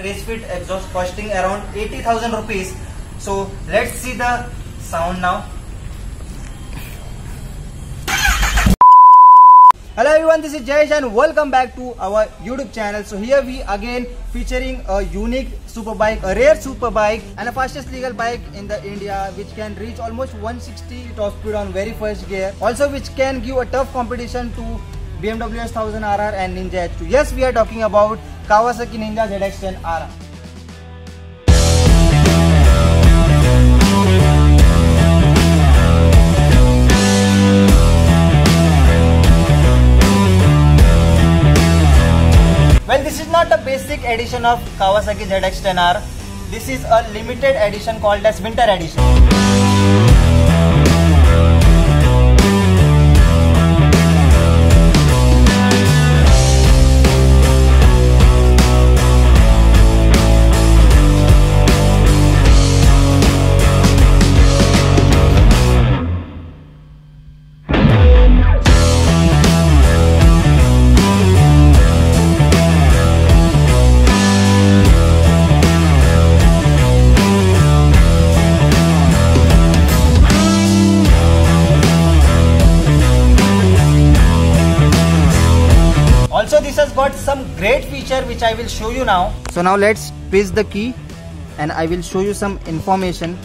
race fit exhaust costing around 80,000 rupees. So let's see the sound now. Hello everyone, this is Jayesh and welcome back to our YouTube channel. So here we again featuring a unique superbike, a rare superbike and a fastest legal bike in the India which can reach almost 160 top speed on very first gear. Also which can give a tough competition to BMW S1000RR and Ninja H2. Yes, we are talking about Kawasaki Ninja ZX10RR. Well, this is not a basic edition of Kawasaki ZX10R. This is a limited edition called as Winter Edition. Also this has got some great feature which I will show you now. So now let's twist the key and I will show you some information.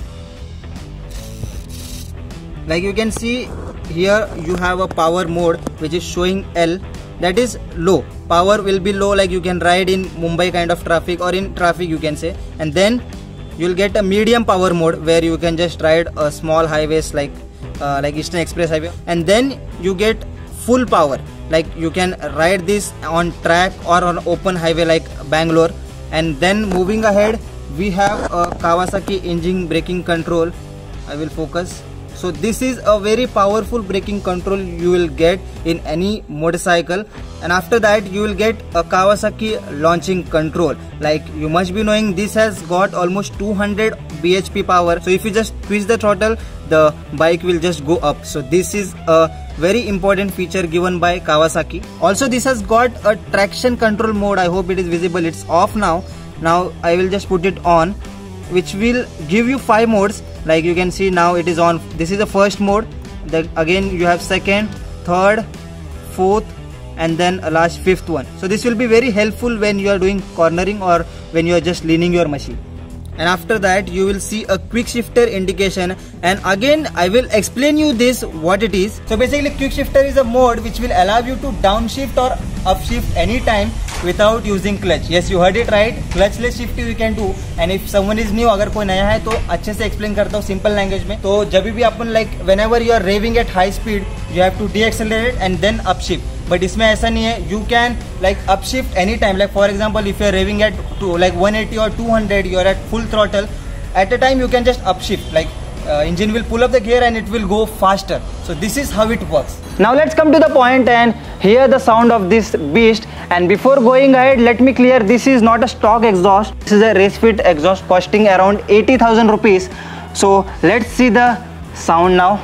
Like you can see here you have a power mode which is showing L, that is low. Power will be low, like you can ride in Mumbai kind of traffic or in traffic you can say. And then you'll get a medium power mode where you can just ride a small highways like Eastern Express Highway. And then you get full power, like you can ride this on track or on open highway like Bangalore. And then moving ahead we have a Kawasaki engine braking control. I will focus. So this is a very powerful braking control you will get in any motorcycle. And after that you will get a Kawasaki launching control. Like you must be knowing, this has got almost 200 bhp power. So if you just twist the throttle, the bike will just go up. So this is a very important feature given by Kawasaki. Also this has got a traction control mode. I hope it is visible. It's off now. Now I will just put it on, which will give you 5 modes. Like you can see now it is on. This is the first mode. Then again you have second, third, fourth and then a last 5th one. So this will be very helpful when you are doing cornering or when you are just leaning your machine. And after that you will see a quick shifter indication, and again I will explain you this what it is. So basically quick shifter is a mode which will allow you to downshift or upshift anytime without using clutch. Yes, you heard it right, clutchless shift you can do. And if someone is new, अगर कोई नया है तो अच्छे से explain करता हूँ simple language में. तो जब भी अपन like whenever you are raving at high speed, you have to deaccelerate and then upshift. But इसमें ऐसा नहीं है, you can like upshift anytime. Like for example, if you are raving at 180 or 200, you are at full throttle. At a time you can just upshift. Like engine will pull up the gear and it will go faster. So this is how it works. Now let's come to the point and hear the sound of this beast. And before going ahead, let me clear, this is not a stock exhaust. This is a race fit exhaust costing around 80,000 rupees. So let's see the sound now.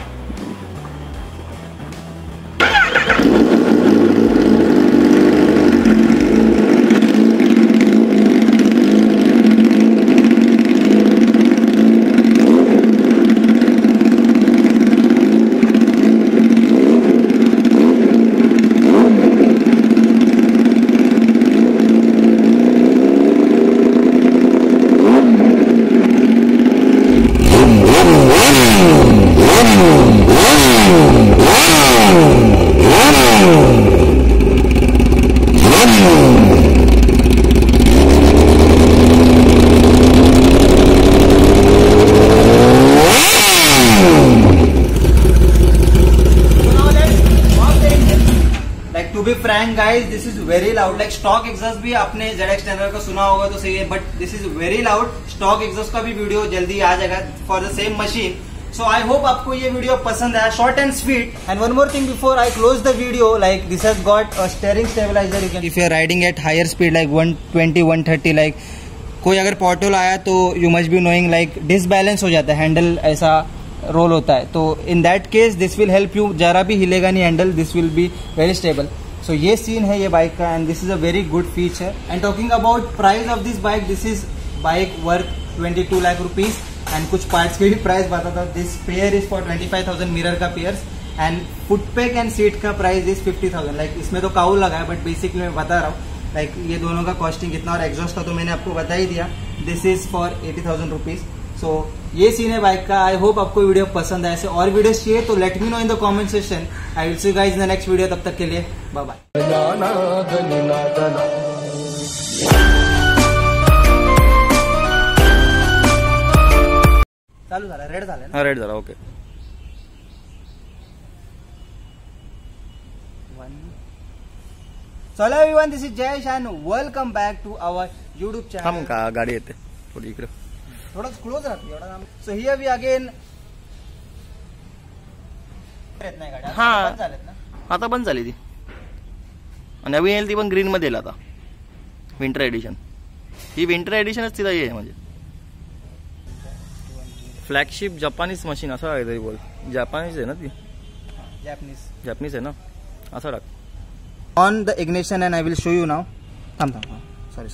To be frank guys, this is very loud. Like stock exhaust भी आपने ZX10R का सुना होगा तो सही है, but this is very loud. Stock exhaust का भी वीडियो जल्दी आ जाएगा for the same machine. So I hope आपको ये वीडियो पसंद आया, short and sweet. And one more thing before I close the video, like this has got a steering stabilizer. You can, if you are riding at higher speed like 120, 130, like कोई अगर portal आया तो you must be knowing like disbalance हो जाता है, handle ऐसा role होता है. तो in that case this will help you, जरा भी हिलेगा नहीं handle, this will be very stable. सो ये सीन है ये बाइक का and this is a very good feature. And talking about price of this bike, this is bike worth 22 lakh rupees. And कुछ parts के भी प्राइस बता था. This pair is for 25,000 mirror का पेयर्स एंड फुटपैक एंड सीट का price is 50,000. Like इसमें तो काऊ लगा है बट बेसिकली मैं बता रहा हूँ लाइक ये दोनों का कॉस्टिंग कितना. और एग्जॉस्ट का तो मैंने आपको बता ही दिया. This is for 80,000 rupees. So ये सीन है बाइक का. आई होप आपको वीडियो पसंद आए. ऐसे और वीडियोस चाहिए तो let me know in the comment section. I will see you guys in the next video. तब तक के लिए बाय बाय. चालू झाला. रेड झाला ना. रेड झाला. ओके. चलो everyone, this is Jayesh and welcome back to our YouTube channel. थांब का गाडी येते थोडी इकडे. थोडं क्लोज राहते एवढा काम. So here we again. येत नाही गाडी. हा. बंद झालेत ना. आता बंद झाली ती. नवीन येईल ती पण ग्रीन मध्ये येईल आता. Winter edition. ही विंटर एडिशनच तिला आहे म्हणजे फ्लॅगशिप जपानीज मशीन असं आहे तरी बोल. जपानीज आहे ना ती. जॅपनीज आहे ना. असं टाक. On the ignition and I will show you now. Sorry.